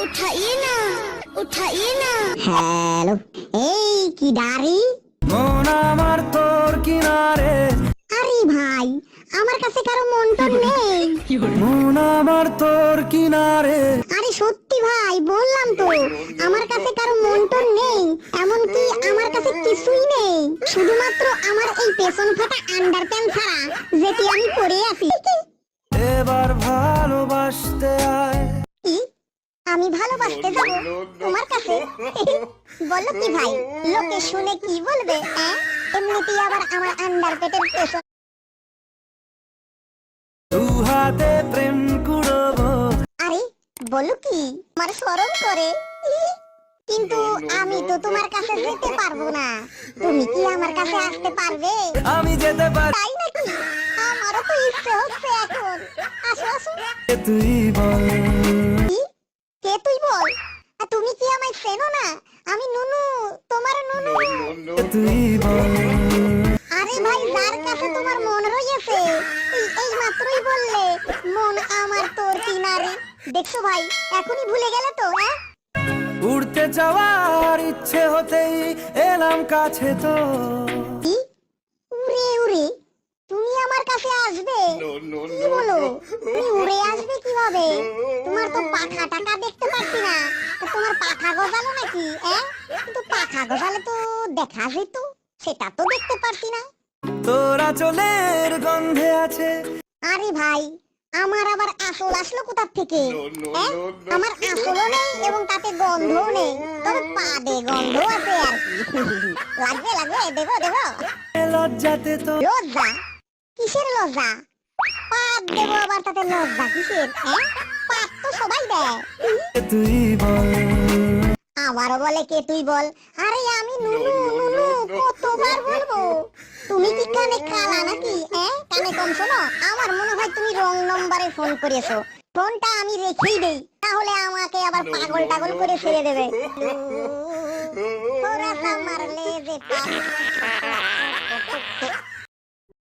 उठाइए ना उठाइए ना। হ্যালো, এই কি দাড়ি? মন আমার তোর কিনারে, আরে ভাই, আমার কাছে কারো মন টন নেই। মন আমার তোর কিনারে। আরে সত্যি ভাই, বললাম তো আমার কাছে কারো মন টন নেই, এমনকি আমার কাছে কিছুই নেই, শুধুমাত্র আমার এই পেছন ফাটা আন্ডারপ্যান্ট ছাড়া যেটি আমি পরে আছি। এবার ভালোবাসতে আয়। কি? আমি ভালোবাসতে যাব তোমার কাছে? বলো কি ভাই, লোকে শুনে কি বলবে? এমনিতেই আবার আমার আন্ডারপ্যান্টের পেছন। দু হাতে প্রেম কুড়বো। আরে বলো কি, আমার শরম করে। কিন্তু আমি তো তোমার কাছে যেতে পারবো না, তুমি কি আমার কাছে আসতে পারবে? আমি যেতে পারি। তাই নাকি? আমারও তো ইচ্ছে হচ্ছে এখন। আসো আসো। তুই বল। কি? কে তুই বল? তুমি কি আমায় চেনো না? আমি নুনু, তোমার নুনু। তুই বল। আরে ভাই, যার কাছে তোমার মন রয়েছে, এই মাত্রই বললে মন আমার তোর কিনারে। দেখছো ভাই, এখনই ভুলে গেলে তো? উড়তে যাওয়ার ইচ্ছে হতেই এলাম কাছে তো। কি? উড়ে উড়ে তুমি আমার কাছে আসবে? কি বলো, তুমি উড়ে আসবে কিভাবে? তোমার তো পাখা টাকা দেখতে পাচ্ছি না, তো তোমার পাখা গজালো নাকি? কিন্তু পাখা গজালে তো দেখা যেত, সেটা তো দেখতে পাচ্ছি না। তোরা চলের গন্ধে আছে। আরে ভাই, আমার আবার আসল আসলো কোথা থেকে? আমার আসলও নেই এবং তাতে গন্ধও নেই, তবে পাদে গন্ধ আছে আর কি। লাগবে লাগবে, দেবো দেবো। লজ্জাতে তো লজ্জা? কিসের লজ্জা? পাদ দেবো আবার তাতে লজ্জা কিসের? পাদ তো সবাই দেয়। তুই বল। আবারও বলে কে তুই বল? আরে আমি নুনু নুনু, কতবার বলবো? তুমি কি কানে কালা নাকি? কানে কম শোনো? আমার মনে হয় তুমি রং নম্বরে ফোন করেছো। ফোনটা আমি রেখেই দেই, তাহলে আমাকে আবার পাগল টাগল করে ছেড়ে দেবে। थोड़ा सा मर ले जे